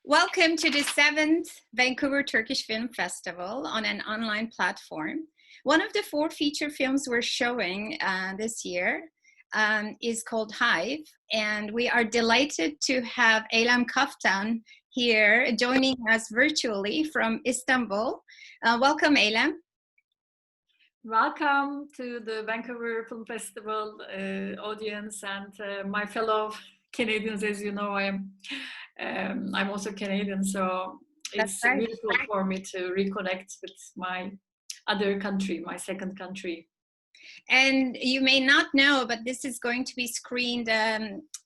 Welcome to the 7th Vancouver Turkish Film Festival on an online platform. One of the 4 feature films we're showing this year is called HIVE, and we are delighted to have Eylem Kaftan here joining us virtually from Istanbul. Welcome, Eylem. Welcome to the Vancouver Film Festival audience and my fellow Canadians. As you know, I'm also Canadian, so it's beautiful for me to reconnect with my other country, my second country. And you may not know, but this is going to be screened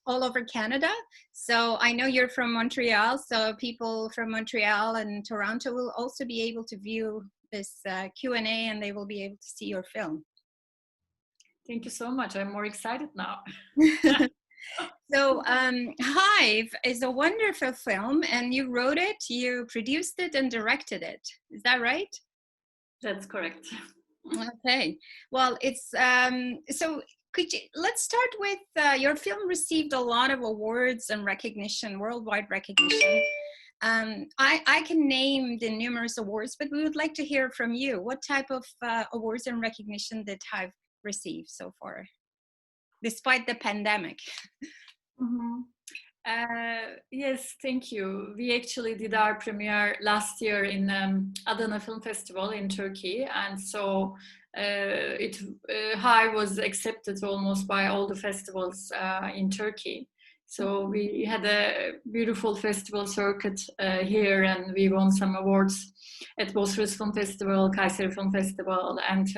all over Canada. So I know you're from Montreal, so people from Montreal and Toronto will also be able to view this Q&A, and they will be able to see your film. Thank you so much. I'm more excited now. So HIVE is a wonderful film, and you wrote it, you produced it, and directed it. Is that right? That's correct. Okay. Well, it's so let's start with your film received a lot of awards and recognition, worldwide recognition. I can name the numerous awards, but we would like to hear from you. What type of awards and recognition did HIVE receive so far, despite the pandemic? Mm-hmm. Yes, thank you. We actually did our premiere last year in Adana Film Festival in Turkey, and so HIVE was accepted almost by all the festivals in Turkey. So we had a beautiful festival circuit here, and we won some awards at Bosphorus Film Festival, Kayseri Film Festival, and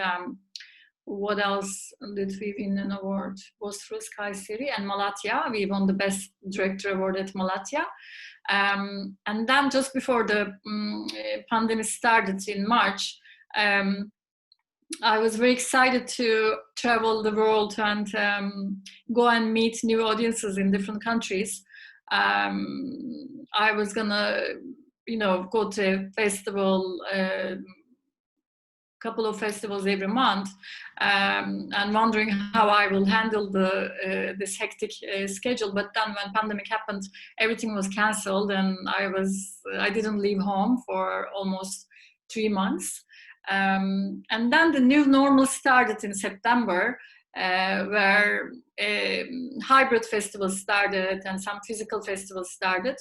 what else did we win an award? Bosphorus, Kayseri, and Malatya. We won the Best Director Award at Malatya. And then just before the pandemic started in March, I was very excited to travel the world and go and meet new audiences in different countries. I was gonna, go to a festival, couple of festivals every month, and wondering how I will handle this hectic schedule. But then when pandemic happened, everything was cancelled, and I didn't leave home for almost 3 months. And then the new normal started in September, where hybrid festivals started and some physical festivals started.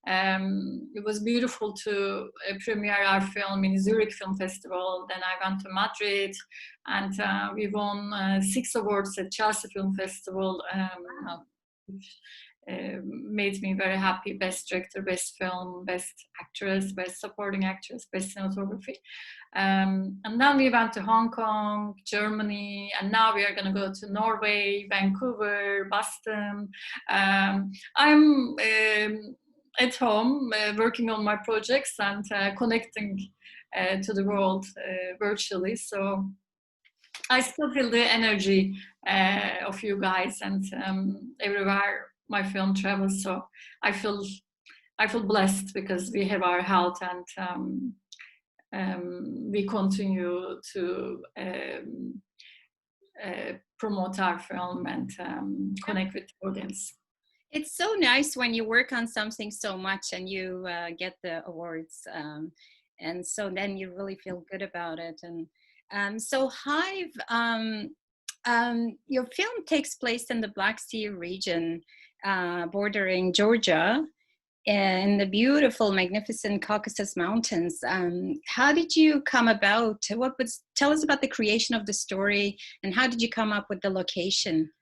It was beautiful to premiere our film in Zurich Film Festival. Then I went to Madrid, and we won 6 awards at Chelsea Film Festival, which made me very happy. Best director, best film, best actress, best supporting actress, best cinematography. And then we went to Hong Kong, Germany, and now we are going to go to Norway, Vancouver, Boston. I'm at home working on my projects and connecting to the world virtually. So I still feel the energy of you guys, and everywhere my film travels. So I feel blessed because we have our health, and we continue to promote our film and connect with the audience. It's so nice when you work on something so much and you get the awards, and so then you really feel good about it. And so HIVE, your film takes place in the Black Sea region, bordering Georgia, in the beautiful, magnificent Caucasus Mountains. How did you come about? Tell us about the creation of the story, and how did you come up with the location?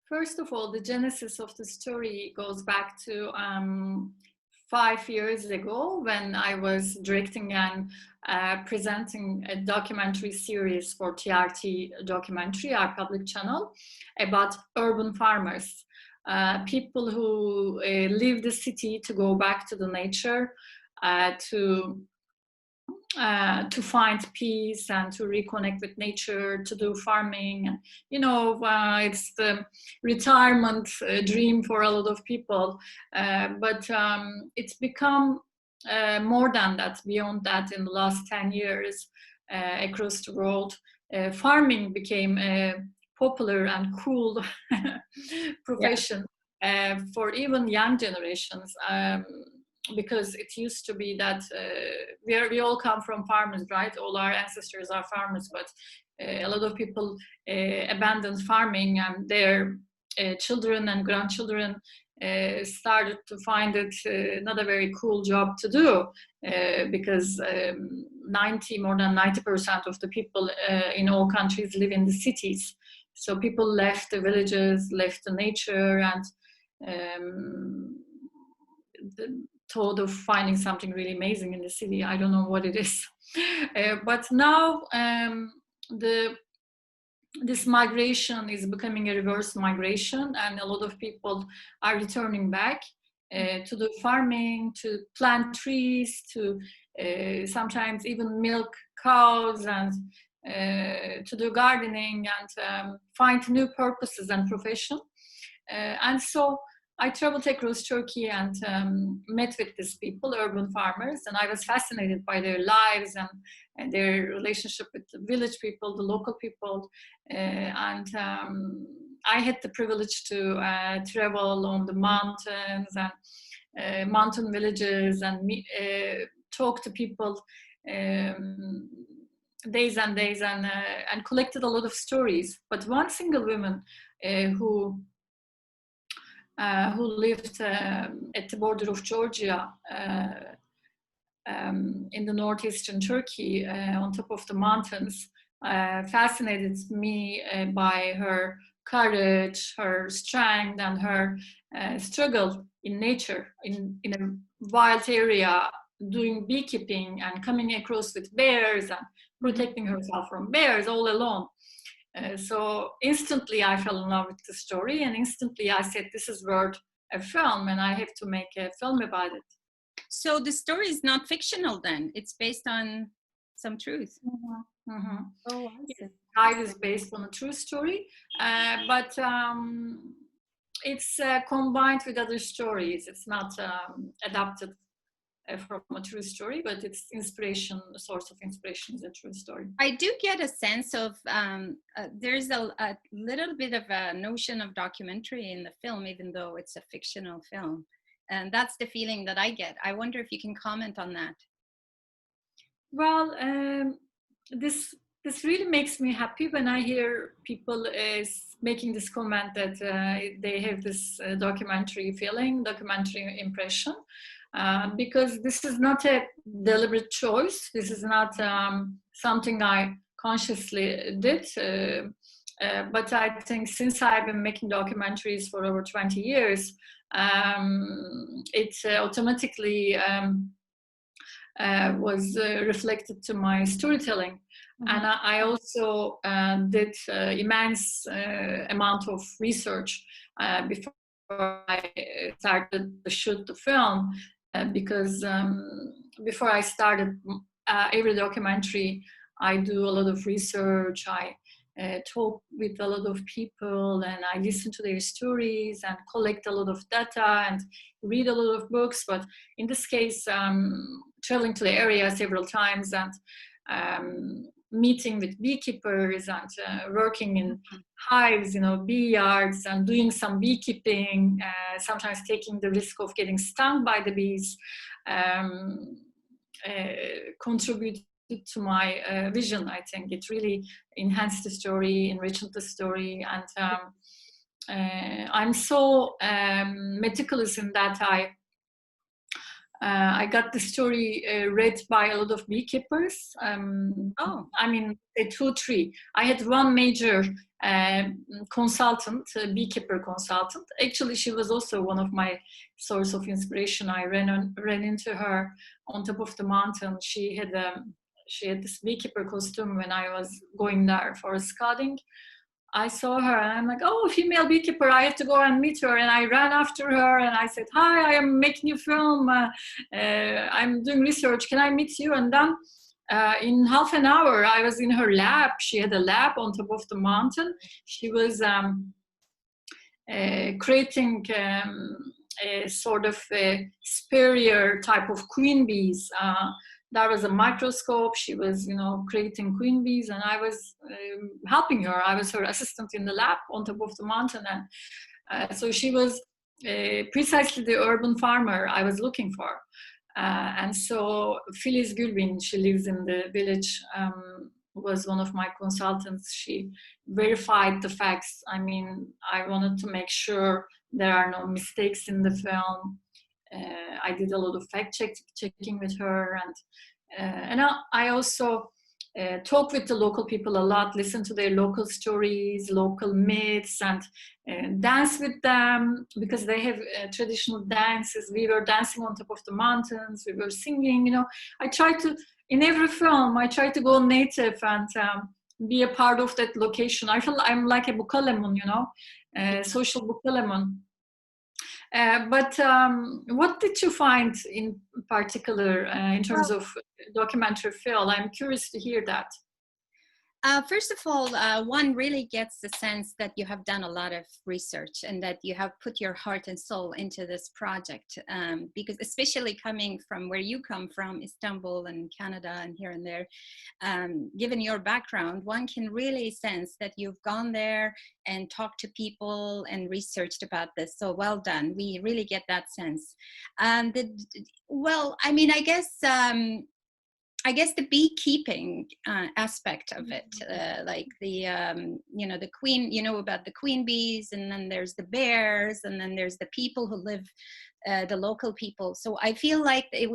First of all, the genesis of the story goes back to 5 years ago, when I was directing and presenting a documentary series for TRT Documentary, our public channel, about urban farmers, people who leave the city to go back to the nature, to find peace and to reconnect with nature, to do farming. It's the retirement dream for a lot of people, but it's become more than that, beyond that. In the last 10 years across the world, farming became a popular and cool profession for even young generations. because it used to be that we all come from farmers, right? All our ancestors are farmers, but a lot of people abandoned farming, and their children and grandchildren started to find it not a very cool job to do, because more than 90% of the people in all countries live in the cities. So people left the villages, left the nature, and the thought of finding something really amazing in the city. I don't know what it is. But now this migration is becoming a reverse migration, and a lot of people are returning back to do farming, to plant trees, to sometimes even milk cows, and to do gardening, and find new purposes and profession. And so I traveled across Turkey and met with these people, urban farmers, and I was fascinated by their lives and their relationship with the village people, the local people. And I had the privilege to travel on the mountains and mountain villages, and talk to people days and days, and collected a lot of stories. But one single woman who lived at the border of Georgia, in the northeastern Turkey, on top of the mountains, fascinated me by her courage, her strength, and her struggle in nature, in a wild area, doing beekeeping and coming across with bears and protecting herself from bears all alone. So instantly I fell in love with the story, and instantly I said, this is worth a film, and I have to make a film about it. So the story is not fictional then? It's based on some truth? Mm-hmm. Mm-hmm. Oh, I see. HIVE is based on a true story, but it's combined with other stories. It's not adapted from a true story, but it's inspiration, a source of inspiration is a true story. I do get a sense of, there's a little bit of a notion of documentary in the film, even though it's a fictional film. And that's the feeling that I get. I wonder if you can comment on that. Well, this really makes me happy when I hear people making this comment that they have this documentary feeling, documentary impression. Because this is not a deliberate choice. This is not something I consciously did. But I think since I've been making documentaries for over 20 years, it automatically was reflected to my storytelling. Mm-hmm. And I also did immense amount of research before I started to shoot the film. Because before I started every documentary, I do a lot of research. I talk with a lot of people, and I listen to their stories and collect a lot of data and read a lot of books. But in this case, traveling to the area several times and meeting with beekeepers and working in hives, bee yards, and doing some beekeeping, sometimes taking the risk of getting stung by the bees, contributed to my vision. I think it really enhanced the story, enriched the story, and I'm so meticulous in that I got the story read by a lot of beekeepers. I mean, 2, 3. I had one major consultant, beekeeper consultant. Actually, she was also one of my source of inspiration. I ran into her on top of the mountain. She had this beekeeper costume when I was going there for scouting. I saw her and I'm like, oh, female beekeeper, I have to go and meet her. And I ran after her and I said, hi, I am making a film. I'm doing research. Can I meet you? And then in half an hour, I was in her lab. She had a lab on top of the mountain. She was creating a sort of a superior type of queen bees. There was a microscope. She was, creating queen bees, and I was helping her. I was her assistant in the lab on top of the mountain, and so she was precisely the urban farmer I was looking for. And so Filiz Gülbin, she lives in the village, was one of my consultants. She verified the facts. I mean, I wanted to make sure there are no mistakes in the film. I did a lot of checking with her, and I also talk with the local people a lot, listen to their local stories, local myths, and dance with them, because they have traditional dances. We were dancing on top of the mountains, we were singing, you know. I try to, in every film, I try to go native and be a part of that location. I feel I'm like a bukalemon, you know, social bukalemon. But what did you find in particular in terms of documentary film? I'm curious to hear that. First of all, one really gets the sense that you have done a lot of research and that you have put your heart and soul into this project, because especially coming from where you come from, Istanbul and Canada and here and there, given your background, one can really sense that you've gone there and talked to people and researched about this. So well done. We really get that sense. Well, I mean, I guess the beekeeping aspect of it, like the, you know, the queen, you know about the queen bees, and then there's the bears, and then there's the people who live, the local people. So I feel like there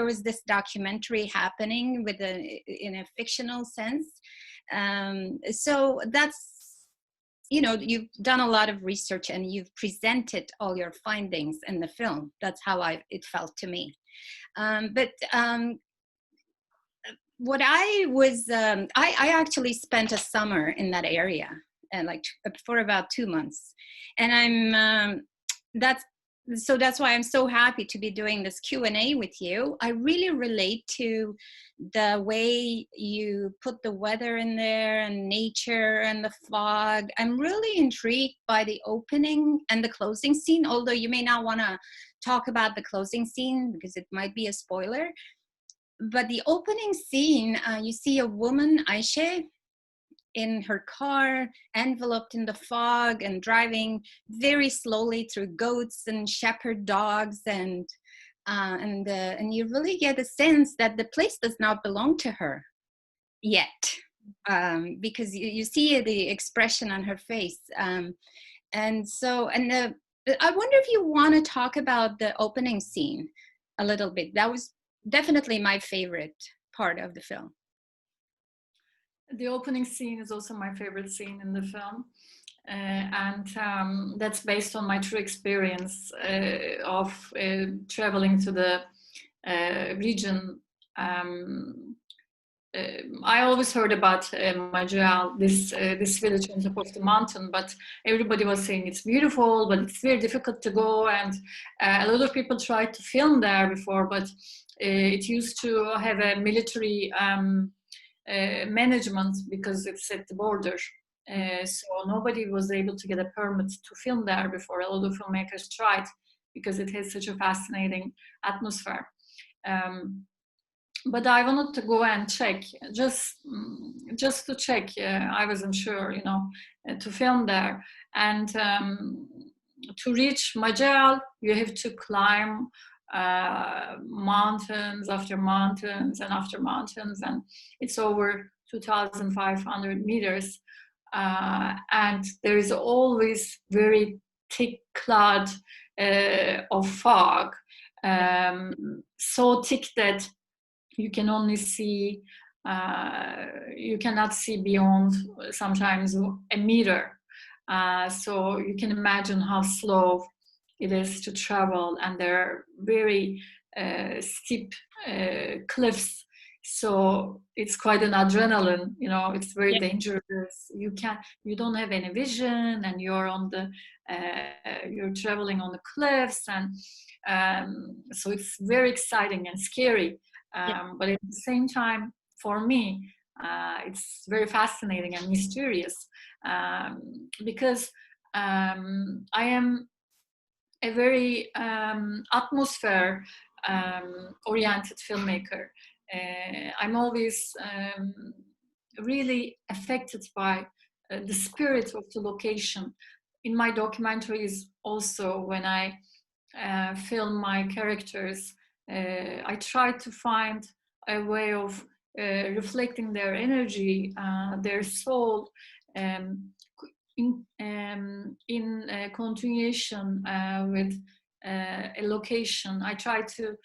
was this documentary happening with in a fictional sense. So that's, you know, you've done a lot of research and you've presented all your findings in the film. That's how it felt to me. What I was, I actually spent a summer in that area, and like for about 2 months, and that's why I'm so happy to be doing this Q&A with you. I really relate to the way you put the weather in there and nature and the fog. I'm really intrigued by the opening and the closing scene, although you may not want to talk about the closing scene because it might be a spoiler. But the opening scene, you see a woman, Ayşe, in her car, enveloped in the fog and driving very slowly through goats and shepherd dogs, and you really get a sense that the place does not belong to her yet, because you see the expression on her face, I wonder if you want to talk about the opening scene a little bit. That was definitely my favorite part of the film. The opening scene is also my favorite scene in the film, and that's based on my true experience of traveling to the region. I always heard about Nural, this village on top of the mountain, but everybody was saying it's beautiful, but it's very difficult to go, and a lot of people tried to film there before, but it used to have a military management because it's at the border. So nobody was able to get a permit to film there before. A lot of filmmakers tried because it has such a fascinating atmosphere. But I wanted to go and check, just to check. I wasn't sure, you know, to film there. And to reach Majal, you have to climb mountains after mountains and after mountains, and it's over 2,500 meters, and there is always very thick cloud of fog, so thick that you can only see, you cannot see beyond sometimes a meter, so you can imagine how slow it is to travel, and there are very steep cliffs, so it's quite an adrenaline, you know. It's very dangerous. You don't have any vision, and you're on the you're traveling on the cliffs, and so it's very exciting and scary, but at the same time, for me, it's very fascinating and mysterious, because I am a very atmosphere oriented filmmaker. I'm always really affected by the spirit of the location. in my documentaries also, when I film my characters, I try to find a way of reflecting their energy, their soul, um, in continuation with a location. I try to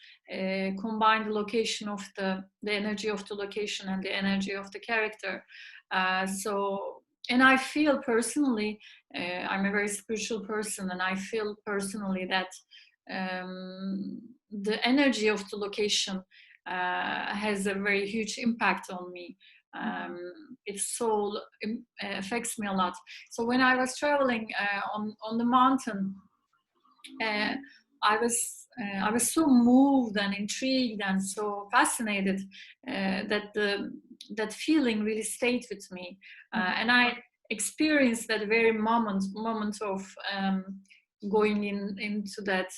combine the location of the energy of the location and the energy of the character. And I feel personally, I'm a very spiritual person, and I feel personally that the energy of the location has a very huge impact on me. Its soul affects me a lot. So when I was traveling on the mountain, uh, I was so moved and intrigued and so fascinated that that feeling really stayed with me, and I experienced that very moment of going into that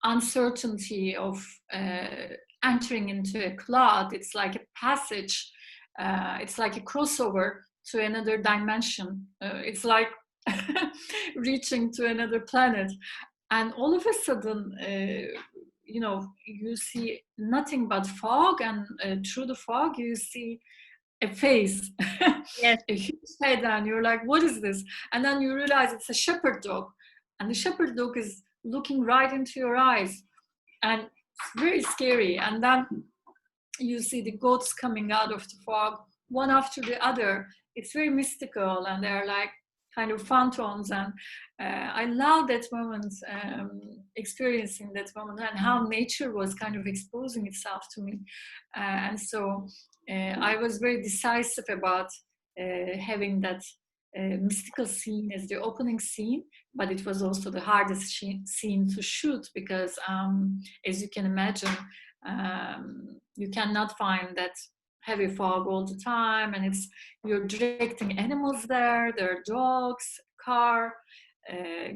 uncertainty of entering into a cloud. It's like a passage. It's like a crossover to another dimension. It's like reaching to another planet, and all of a sudden, you know, you see nothing but fog, and through the fog you see a face, Yes. a huge head, and you're like, what is this? And then you realize it's a shepherd dog, and the shepherd dog is looking right into your eyes, and it's very scary. And then you see the goats coming out of the fog, one after the other. It's very mystical, and they're like kind of phantoms. And I love that moment, experiencing that moment, and how nature was kind of exposing itself to me. And so I was very decisive about having that mystical scene as the opening scene, but it was also the hardest scene to shoot, because as you can imagine, you cannot find that heavy fog all the time, and you're directing animals there. There are dogs, car,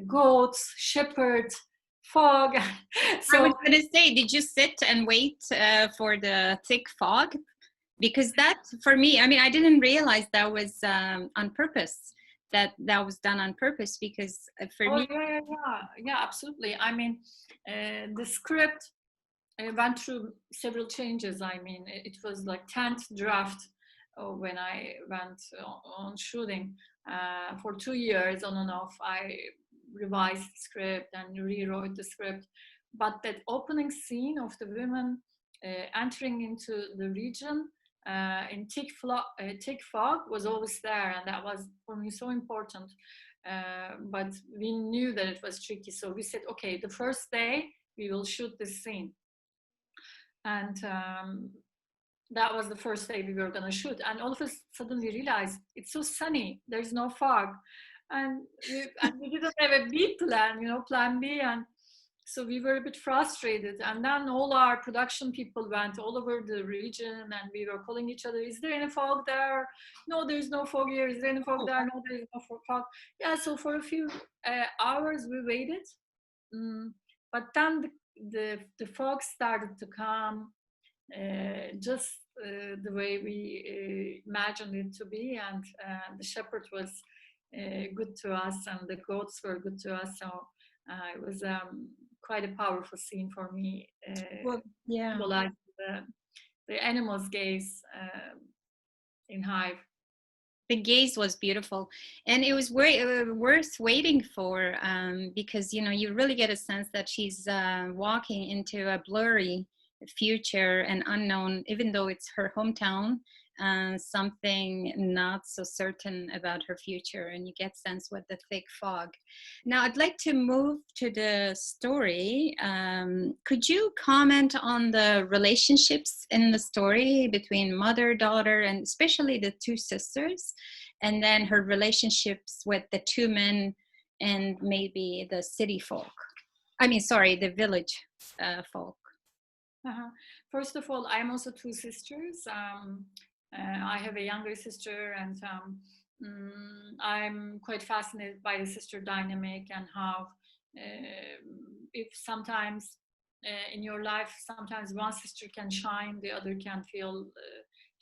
goats, shepherd, fog. I was going to say, did you sit and wait for the thick fog? Because that, for me, I mean, I didn't realize that was on purpose, that was done on purpose, because for me... Yeah, absolutely. I mean, the script went through several changes. I mean, it was like 10th draft when I went on shooting for 2 years on and off. I revised the script and rewrote the script. But that opening scene of the women entering into the region in thick fog was always there, and that was for me so important. But we knew that it was tricky, so we said, okay, the first day we will shoot this scene. And that was the first day we were going to shoot, and all of a sudden we realized it's so sunny, there's no fog, and we didn't have a B plan, you know, plan B. And so we were a bit frustrated, and then all our production people went all over the region, and we were calling each other, is there any fog there? No, there's no fog here. Is there any fog there? No, there's no fog. Yeah, so for a few hours we waited, but then the fog started to come, just the way we imagined it to be, and the shepherd was good to us, and the goats were good to us. So it was quite a powerful scene for me, symbolizing the animal's gaze in Hive. The gaze was beautiful, and it was worth waiting for, because, you know, you really get a sense that she's walking into a blurry future and unknown, even though it's her hometown, something not so certain about her future, and you get sense with the thick fog. Now I'd like to move to the story. Could you comment on the relationships in the story between mother, daughter, and especially the two sisters, and then her relationships with the two men and maybe the city folk? I mean, sorry, the village folk. First of all, I'm also two sisters. I have a younger sister, and I'm quite fascinated by the sister dynamic, and how if sometimes in your life, sometimes one sister can shine, the other can feel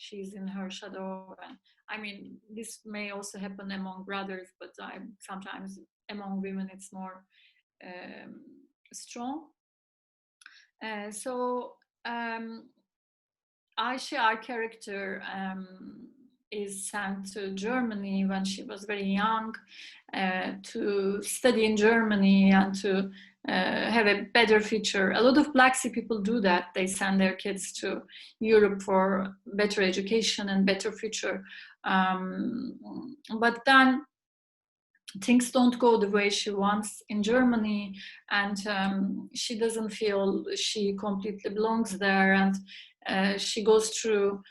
she's in her shadow. And I mean, this may also happen among brothers, but sometimes among women it's more strong. So Aisha, our character, is sent to Germany when she was very young to study in Germany and to have a better future. A lot of Black Sea people do that. They send their kids to Europe for better education and better future. But then things don't go the way she wants in Germany, and she doesn't feel she completely belongs there, and she goes through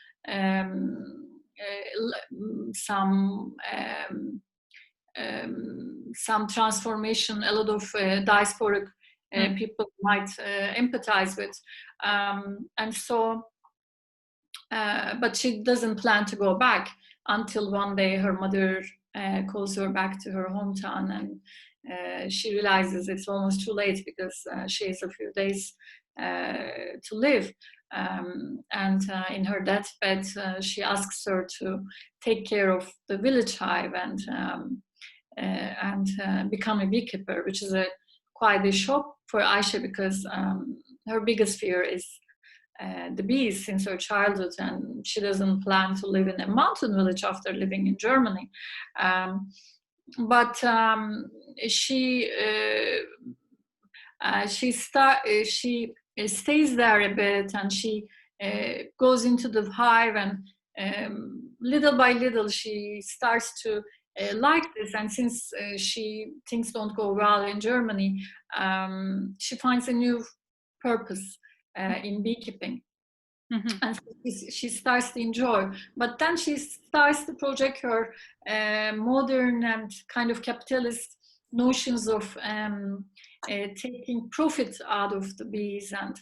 some transformation. A lot of diasporic people might empathize with, and so but she doesn't plan to go back until one day her mother calls her back to her hometown, and she realizes it's almost too late because she has a few days to live. And in her deathbed, she asks her to take care of the village hive and become a beekeeper, which is quite a shock for Aisha, because her biggest fear is the bees since her childhood, and she doesn't plan to live in a mountain village after living in Germany. But she stays there a bit, and she goes into the hive, and little by little she starts to like this. And since things don't go well in Germany, she finds a new purpose in beekeeping. Mm-hmm. And she starts to enjoy, but then she starts to project her modern and kind of capitalist notions of taking profit out of the bees and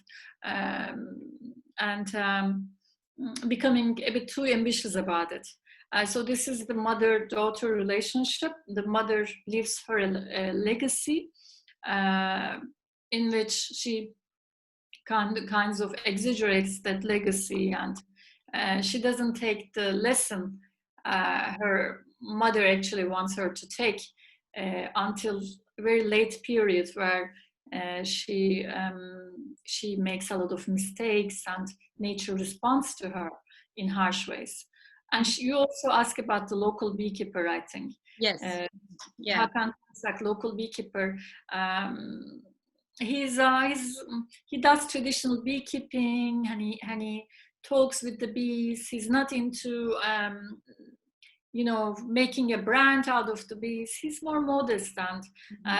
becoming a bit too ambitious about it. So this is the mother-daughter relationship. The mother leaves her a legacy in which she kinds of exaggerates that legacy, and she doesn't take the lesson her mother actually wants her to take until a very late period, where she makes a lot of mistakes and nature responds to her in harsh ways. And you also ask about the local beekeeper, I think. Yes. Yeah. Hakan, like local beekeeper. He does traditional beekeeping, and he talks with the bees. He's not into making a brand out of the bees. He's more modest, and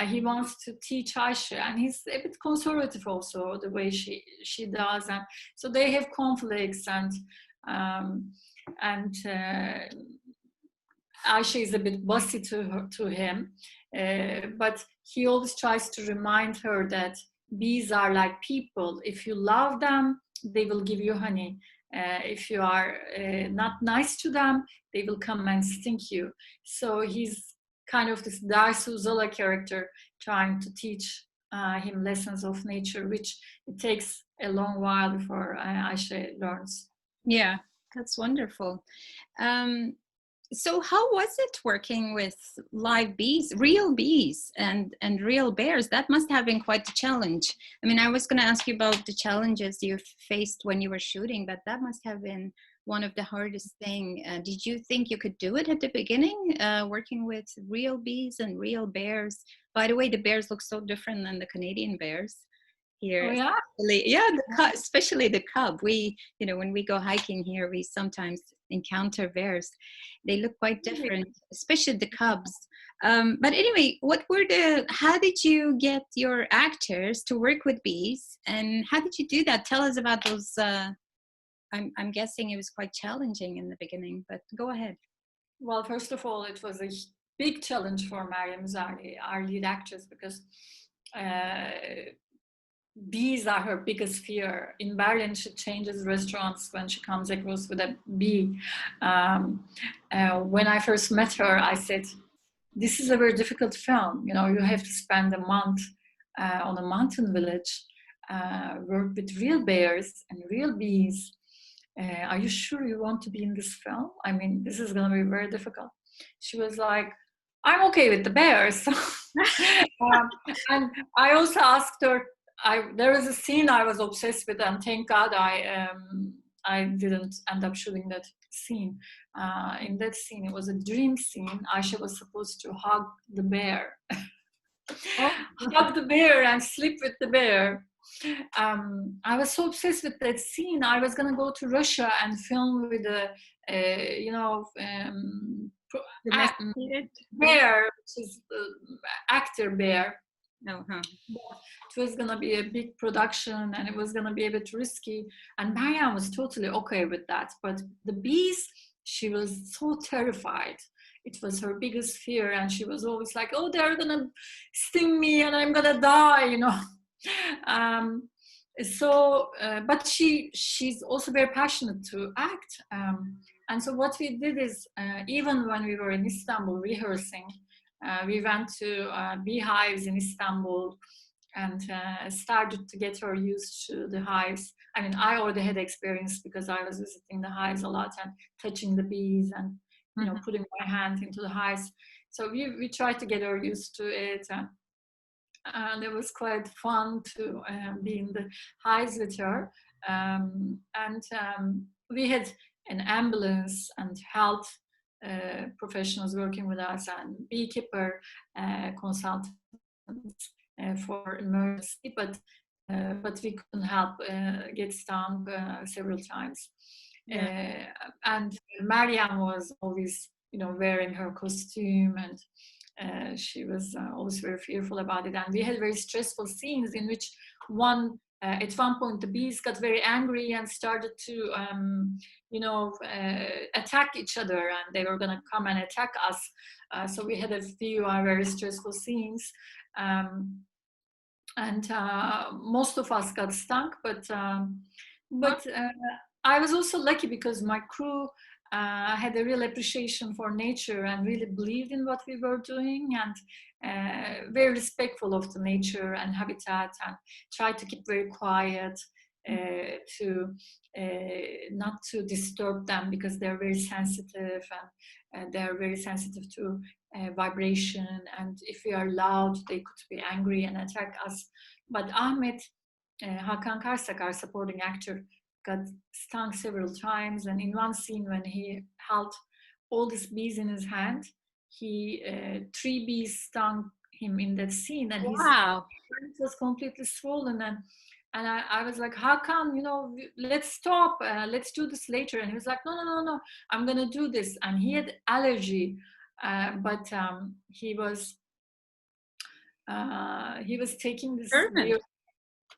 he wants to teach Aisha, and he's a bit conservative also the way she does, and so they have conflicts, and Aisha is a bit bossy to him, but he always tries to remind her that bees are like people. If you love them, they will give you honey. If you are not nice to them, they will come and sting you. So he's kind of this Darsu Zola character trying to teach him lessons of nature, which it takes a long while before Aisha learns. Yeah, that's wonderful. So how was it working with live bees, real bees and real bears? That must have been quite a challenge. I mean, I was going to ask you about the challenges you faced when you were shooting, but that must have been one of the hardest thing. Did you think you could do it at the beginning, working with real bees and real bears? By the way, the bears look so different than the Canadian bears here. Oh, yeah? Especially the cub. We, when we go hiking here, we sometimes encounter bears. They look quite different, especially the cubs. But anyway, how did you get your actors to work with bees, and how did you do that? Tell us about those. I'm guessing it was quite challenging in the beginning, but go ahead. Well, first of all, it was a big challenge for Meryem Zari, our lead actress, because bees are her biggest fear. In Berlin, she changes restaurants when she comes across with a bee. When I first met her, I said, this is a very difficult film. You have to spend a month on a mountain village, work with real bears and real bees. are you sure you want to be in this film? I mean, this is going to be very difficult. She was like, I'm okay with the bears. And I also asked her, there was a scene I was obsessed with, and thank God I didn't end up shooting that scene. In that scene, it was a dream scene. Aisha was supposed to hug the bear, Oh. hug the bear and sleep with the bear. I was so obsessed with that scene. I was gonna go to Russia and film with a, Domesticated bear, which is actor bear. No, huh? It was gonna be a big production, and it was gonna be a bit risky. And Mariam was totally okay with that. But the bees, she was so terrified. It was her biggest fear, and she was always like, "Oh, they're gonna sting me, and I'm gonna die," you know. But she's also very passionate to act. And so what we did is, even when we were in Istanbul rehearsing, we went to beehives in Istanbul and started to get her used to the hives. I mean, I already had experience because I was visiting the hives a lot and touching the bees and putting my hand into the hives. So we tried to get her used to it. And it was quite fun to be in the hives with her. We had an ambulance and health professionals working with us, and beekeeper consultants for emergency, but we couldn't help get stung several times. Yeah. And Mariam was always, wearing her costume, and she was always very fearful about it. And we had very stressful scenes in which at one point the bees got very angry and started to attack each other, and they were going to come and attack us. So we had a few very stressful scenes, and most of us got stung, but I was also lucky because my crew had a real appreciation for nature and really believed in what we were doing, and very respectful of the nature and habitat, and tried to keep very quiet, to not to disturb them, because they're very sensitive, and they're very sensitive to vibration, and if we are loud they could be angry and attack us. But Ahmet, Hakan Karsak, our supporting actor, got stung several times, and in one scene when he held all these bees in his hand, 3 bees stung him in that scene, and his hand was completely swollen. And I was like, Hakan, let's stop, let's do this later. And he was like, no, I'm gonna do this. And he had allergy, but he was taking this weird.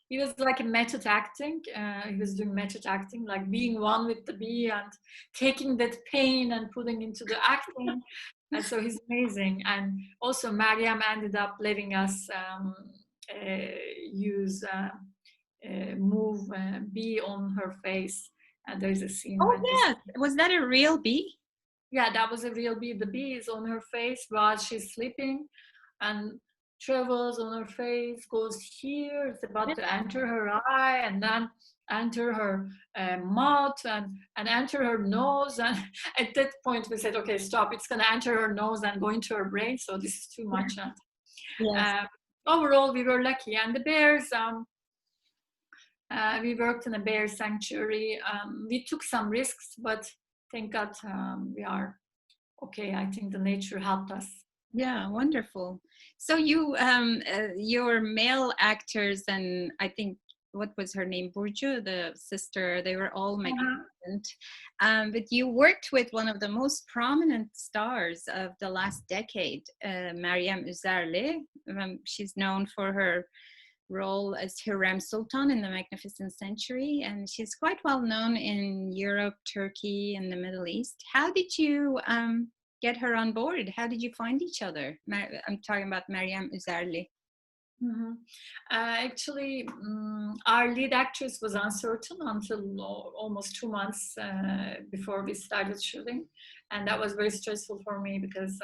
He was like a method acting. He was doing method acting, like being one with the bee and taking that pain and putting into the acting. And so he's amazing. And also Mariam ended up letting us move bee on her face. And there's a scene. Oh yes, was that a real bee? Yeah, that was a real bee. The bee is on her face while she's sleeping, and travels on her face, goes here, it's about to enter her eye, and then enter her mouth, and enter her nose. And at that point we said, okay, stop, it's going to enter her nose and go into her brain, so this is too much. And Yes. Overall we were lucky. And the bears, we worked in a bear sanctuary. We took some risks, but thank God we are okay. I think the nature helped us. Yeah, wonderful. So you, your male actors, and I think, what was her name, Burcu, the sister, they were all magnificent. But you worked with one of the most prominent stars of the last decade, Meryem Üzerli. She's known for her role as Hürrem Sultan in The Magnificent Century, and she's quite well known in Europe, Turkey, and the Middle East. How did you get her on board? How did you find each other? I'm talking about Meryem Üzerli. Mm-hmm. Actually, our lead actress was uncertain until almost 2 months before we started shooting, and that was very stressful for me because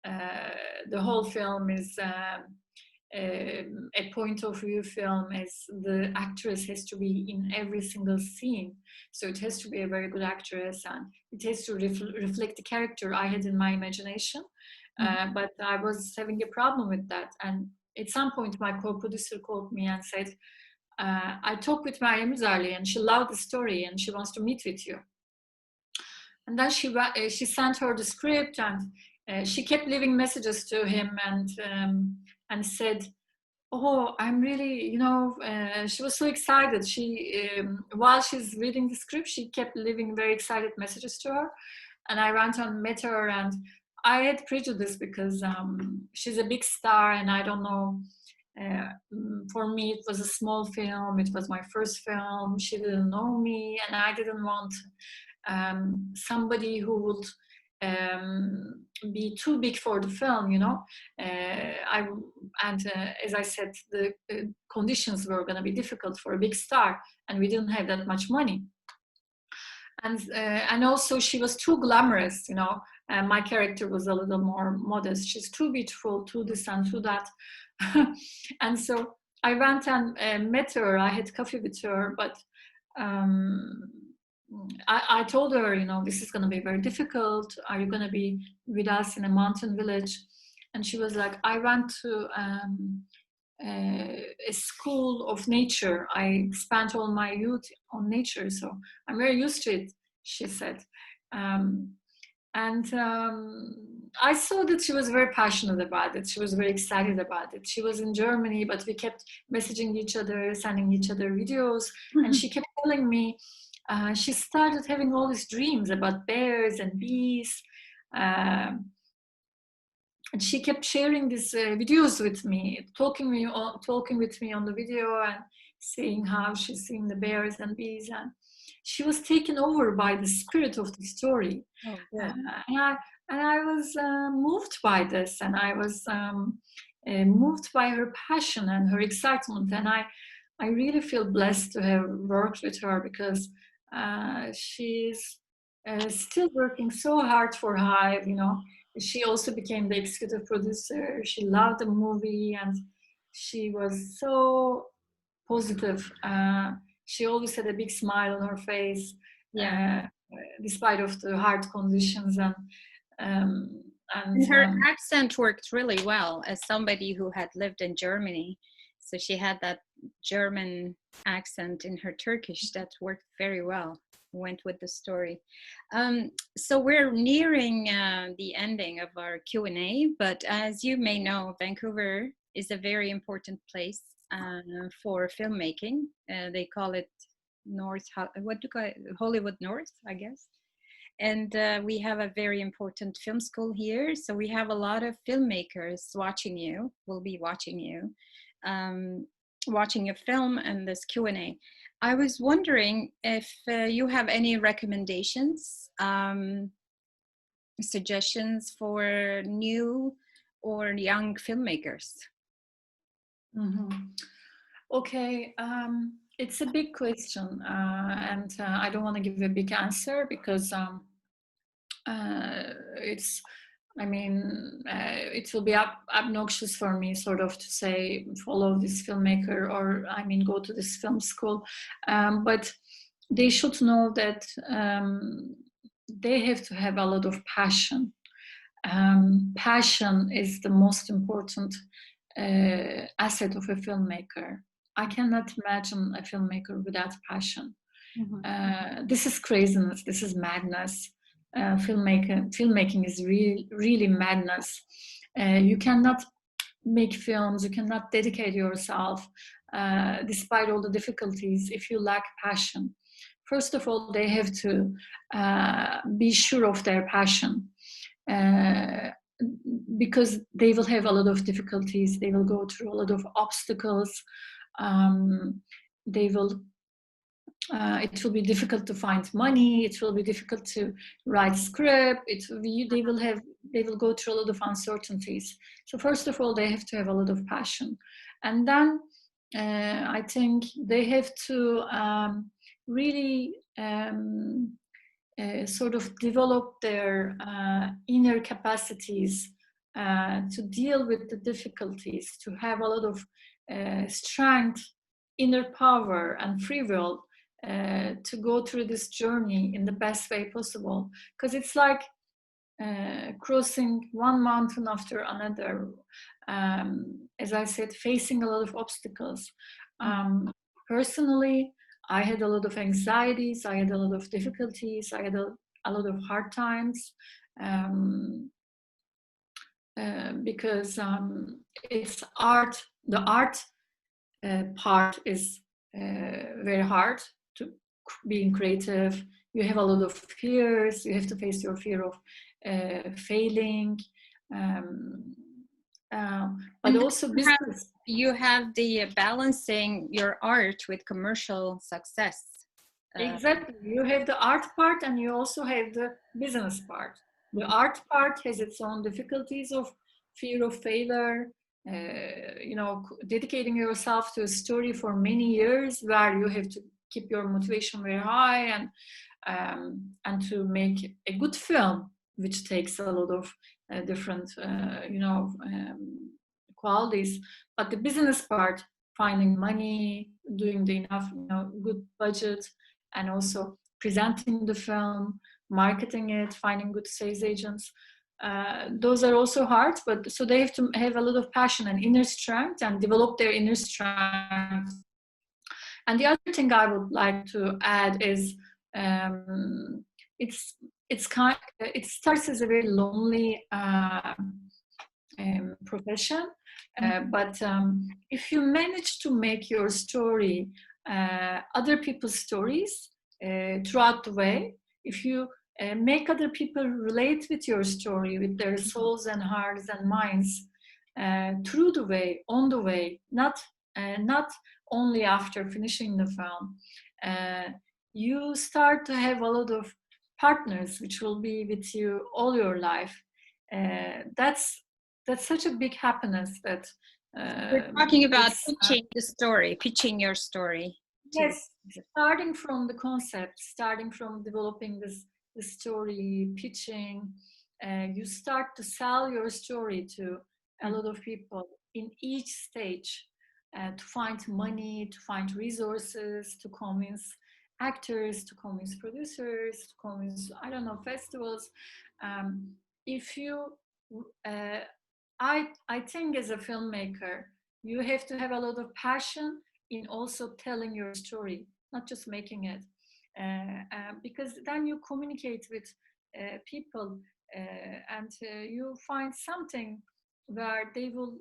the whole film is a point of view film is the actress has to be in every single scene. So it has to be a very good actress, and it has to reflect the character I had in my imagination. But I was having a problem with that. And at some point, my co-producer called me and said, I talked with Meryem Üzerli and she loved the story and she wants to meet with you. And then she sent her the script, and she kept leaving messages to him and said, "Oh, I'm really, you know," she was so excited. While she's reading the script, she kept leaving very excited messages to her. And I went and met her, and I had prejudice because she's a big star, and I don't know. For me, it was a small film. It was my first film. She didn't know me, and I didn't want somebody who would be too big for the film, you know. As I said, the conditions were going to be difficult for a big star, and we didn't have that much money. And also she was too glamorous, you know. My character was a little more modest. She's too beautiful, too this and too that. And so I went and met her. I had coffee with her, but I told her, you know, this is going to be very difficult. Are you going to be with us in a mountain village? And she was like, I went to a school of nature. I spent all my youth on nature, so I'm very used to it, she said. I saw that she was very passionate about it. She was very excited about it. She was in Germany, but we kept messaging each other, sending each other videos, and she kept telling me she started having all these dreams about bears and bees. And she kept sharing these videos with me, talking with me on the video and saying how she's seeing the bears and bees. And she was taken over by the spirit of the story. Oh, good. And I was moved by this, and I was moved by her passion and her excitement. And I really feel blessed to have worked with her, because she's still working so hard for HIVE, you know. She also became the executive producer. She loved the movie, and she was so positive. She always had a big smile on her face, despite of the hard conditions. And her accent worked really well as somebody who had lived in Germany. So she had that German accent in her Turkish that worked very well, went with the story. So we're nearing the ending of our Q&A, but as you may know, Vancouver is a very important place for filmmaking. They call it Hollywood North, I guess. And we have a very important film school here. So we have a lot of filmmakers watching you, will be watching you, watching a film and this Q&A. I was wondering if you have any recommendations, suggestions for new or young filmmakers. Okay, it's a big question, and I don't want to give a big answer, because it will be obnoxious for me sort of to say follow this filmmaker, or go to this film school, but they should know that they have to have a lot of passion. Passion is the most important asset of a filmmaker. I cannot imagine a filmmaker without passion. This is craziness, this is madness. Filmmaking is really madness. You cannot make films, you cannot dedicate yourself despite all the difficulties if you lack passion. First of all, they have to be sure of their passion, because they will have a lot of difficulties, they will go through a lot of obstacles, it will be difficult to find money, it will be difficult to write script, they will go through a lot of uncertainties. So first of all, they have to have a lot of passion. And then I think they have to really sort of develop their inner capacities to deal with the difficulties, to have a lot of strength, inner power, and free will to go through this journey in the best way possible. Because it's like crossing one mountain after another. As I said, facing a lot of obstacles. Personally, I had a lot of anxieties, I had a lot of difficulties, I had a lot of hard times. Because it's art, the art part is very hard to being creative. You have a lot of fears, you have to face your fear of failing, but also business. You have the balancing your art with commercial success. Exactly, you have the art part and you also have the business part. The art part has its own difficulties of fear of failure, you know, dedicating yourself to a story for many years where you have to keep your motivation very high and to make a good film, which takes a lot of different, you know, qualities. But the business part, finding money, doing the enough, you know, good budget, and also presenting the film, marketing it, finding good sales agents. Those are also hard, but so they have to have a lot of passion and inner strength and develop their inner strength. And the other thing I would like to add is it starts as a very lonely profession, but if you manage to make your story other people's stories throughout the way, if you make other people relate with your story, with their souls and hearts and minds through the way, on the way, not only after finishing the film, you start to have a lot of partners which will be with you all your life. That's such a big happiness that we're talking about pitching the story, pitching your story. Yes, starting from the concept, starting from developing the story, pitching, you start to sell your story to a lot of people in each stage to find money, to find resources, to convince actors, to convince producers, to convince, I don't know, festivals. If you, I think as a filmmaker, you have to have a lot of passion in also telling your story, not just making it, because then you communicate with people and you find something where they will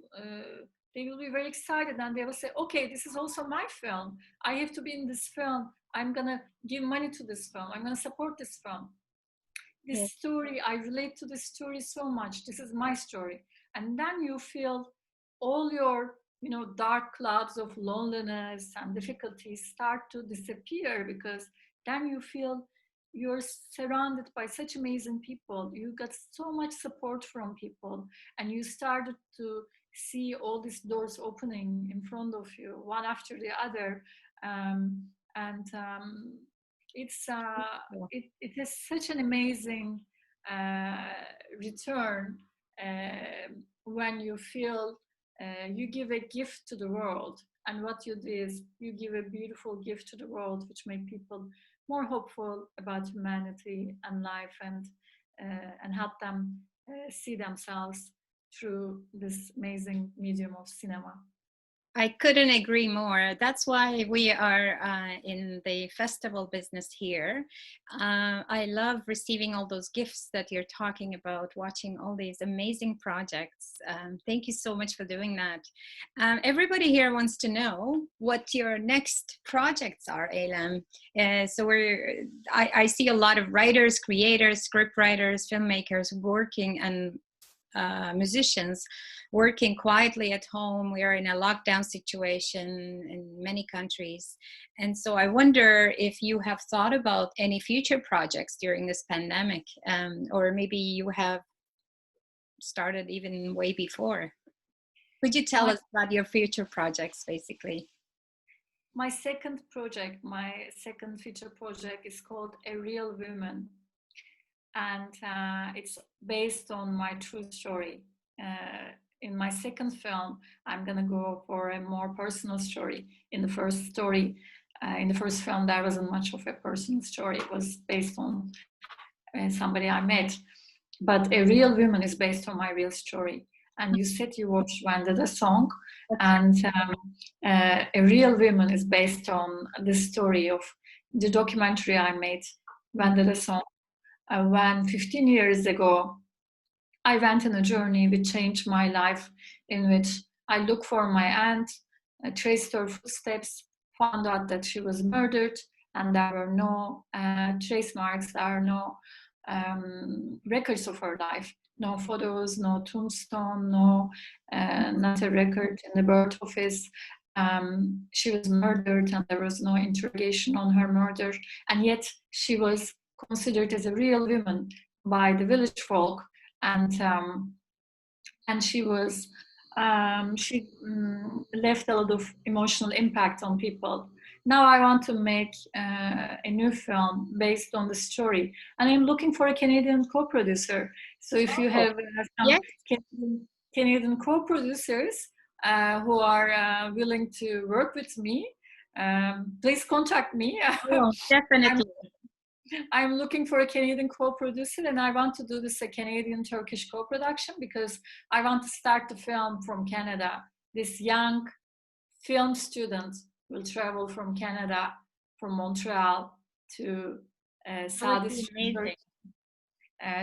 be very excited and they will say, okay, this is also my film. I have to be in this film. I'm gonna give money to this film. I'm gonna support this film. This story, I relate to this story so much. This is my story. And then you feel all your, you know, dark clouds of loneliness and difficulties start to disappear, because then you feel you're surrounded by such amazing people. You got so much support from people, and you started to see all these doors opening in front of you, one after the other. It is such an amazing return when you feel you give a gift to the world, and what you do is you give a beautiful gift to the world, which make people more hopeful about humanity and life, and help them see themselves through this amazing medium of cinema. I couldn't agree more. That's why we are in the festival business here. I love receiving all those gifts that you're talking about, watching all these amazing projects. Thank you so much for doing that. Everybody here wants to know what your next projects are, Eylem. So I see a lot of writers, creators, script writers, filmmakers working, and musicians working quietly at home. We are in a lockdown situation in many countries. And so I wonder if you have thought about any future projects during this pandemic, or maybe you have started even way before. Could you tell us about your future projects, basically? My second feature project is called A Real Woman. And it's based on my true story. in my second film, I'm gonna go for a more personal story. In the first film, there wasn't much of a personal story. It was based on somebody I met. But A Real Woman is based on my real story. And you said you watched Vendetta Song, and A Real Woman is based on the story of the documentary I made, Vendetta Song, when 15 years ago I went on a journey which changed my life, in which I looked for my aunt, traced her footsteps, found out that she was murdered, and there were no trace marks, there are no records of her life. No photos, no tombstone, no, not a record in the birth office. She was murdered and there was no interrogation on her murder. And yet she was considered as a real woman by the village folk. And she was, left a lot of emotional impact on people. Now I want to make a new film based on the story, and I'm looking for a Canadian co-producer. So if you have some Yes. Canadian co-producers who are willing to work with me, please contact me. Oh, definitely. I'm looking for a Canadian co-producer, and I want to do this a Canadian-Turkish co-production because I want to start the film from Canada. This young film student will travel from Canada, from Montreal to Southeast Turkey,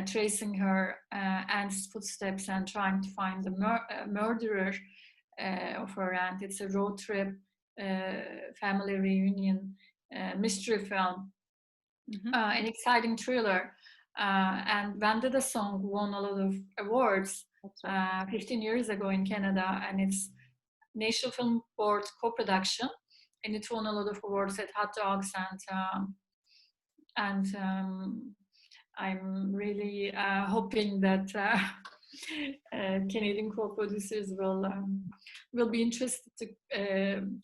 tracing her aunt's footsteps and trying to find the murderer of her aunt. It's a road trip, family reunion, mystery film. An exciting thriller, and Vendetta Song won a lot of awards 15 years ago in Canada, and it's National Film Board co-production, and it won a lot of awards at Hot Dogs, and I'm really hoping that Canadian co-producers will be interested to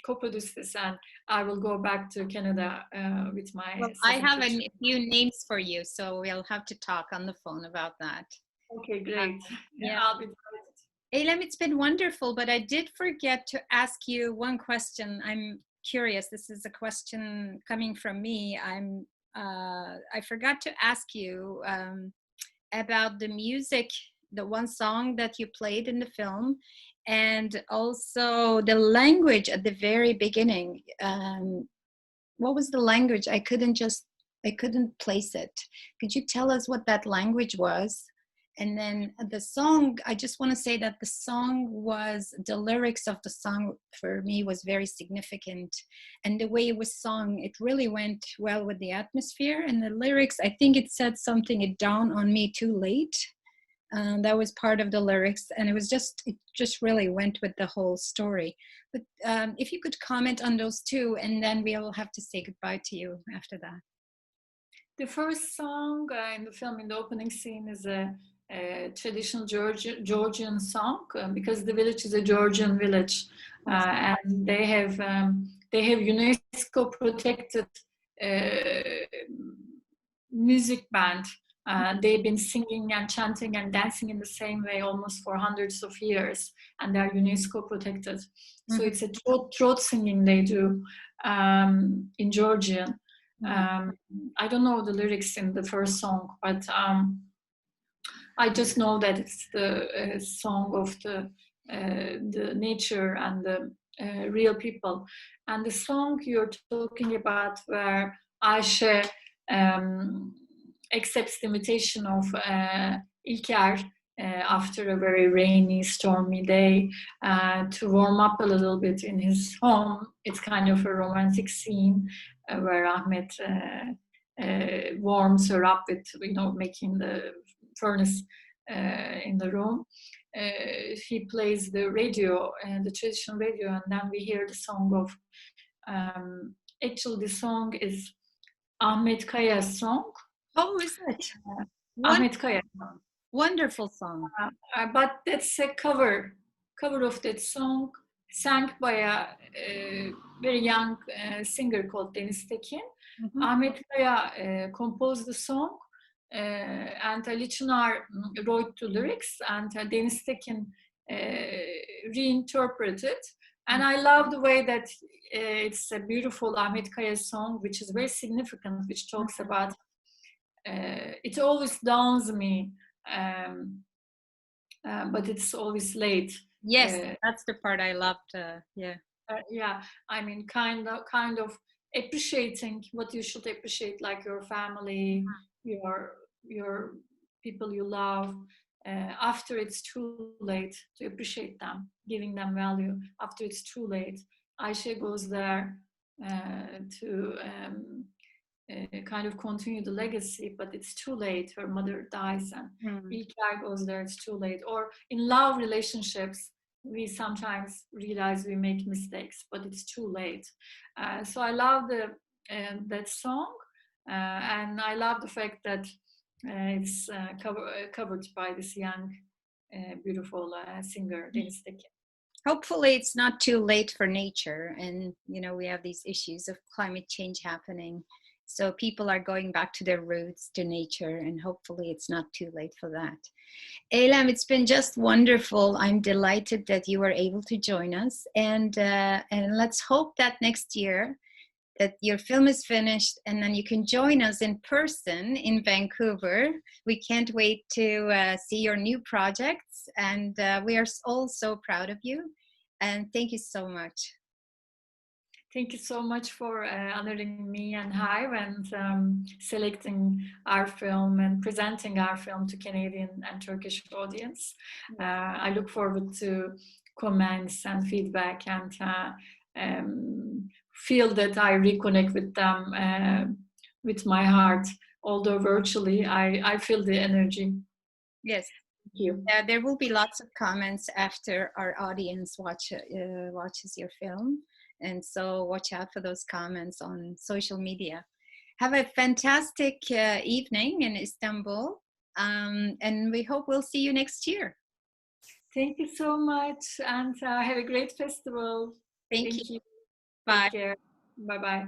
co-produce this, and I will go back to Canada with my. Well, I have a few names for you, so we'll have to talk on the phone about that. Okay, great. Yeah, I'll be delighted. Eylem, it's been wonderful, but I did forget to ask you one question. I'm curious. This is a question coming from me. I forgot to ask you about the music, the one song that you played in the film, and also the language at the very beginning. What was the language? I couldn't place it. Could you tell us what that language was? And then the song, I just want to say that the lyrics of the song for me was very significant. And the way it was sung, it really went well with the atmosphere. And the lyrics, I think it said something, "It dawned on me too late." That was part of the lyrics. And it just really went with the whole story. But if you could comment on those two, and then we'll have to say goodbye to you after that. The first song in the film, in the opening scene, is a traditional Georgian song, because the village is a Georgian village, and they have UNESCO protected music band. They've been singing and chanting and dancing in the same way almost for hundreds of years, and they're UNESCO protected. So it's a throat singing they do in Georgian. I don't know the lyrics in the first song, but I just know that it's the song of the nature and the real people. And the song you're talking about, where Ayşe accepts the invitation of İlker after a very rainy, stormy day to warm up a little bit in his home. It's kind of a romantic scene where Ahmet warms her up with, making the furnace in the room. He plays the radio, the traditional radio, and then we hear the song of. Actually, the song is Ahmet Kaya's song. Oh, is it? Ahmet Kaya. Wonderful song. But that's a cover of that song, sang by a very young singer called Deniz Tekin. Ahmet Kaya composed the song and Ali Çınar wrote the lyrics, and Deniz Tekin reinterpreted. And I love the way that it's a beautiful Ahmet Kaya song, which is very significant, which talks about it always dawns me, but it's always late. Yes, that's the part I loved. Yeah. Yeah, I mean, kind of appreciating what you should appreciate, like your family, your people you love. After it's too late to appreciate them, giving them value. After it's too late, Ayşe goes there to kind of continue the legacy, but it's too late. Her mother dies, and İlker goes there. It's too late. Or in love relationships, we sometimes realize we make mistakes, but it's too late. So I love that song, and I love the fact that it's covered by this young, beautiful singer, Deniz Tekin. Hopefully it's not too late for nature, and we have these issues of climate change happening, so people are going back to their roots, to nature, and hopefully it's not too late for that. Eylem, it's been just wonderful. I'm delighted that you were able to join us, and let's hope that next year that your film is finished and then you can join us in person in Vancouver. We can't wait to see your new projects, and we are all so proud of you, and thank you so much. Thank you so much for honoring me and HIVE, and selecting our film and presenting our film to Canadian and Turkish audience. I look forward to comments and feedback, and feel that I reconnect with them with my heart. Although virtually, I feel the energy. Yes. Thank you. There will be lots of comments after our audience watches your film. And so watch out for those comments on social media. Have a fantastic evening in Istanbul. And we hope we'll see you next year. Thank you so much. And have a great festival. Thank you. You. Bye. Take care. Bye-bye.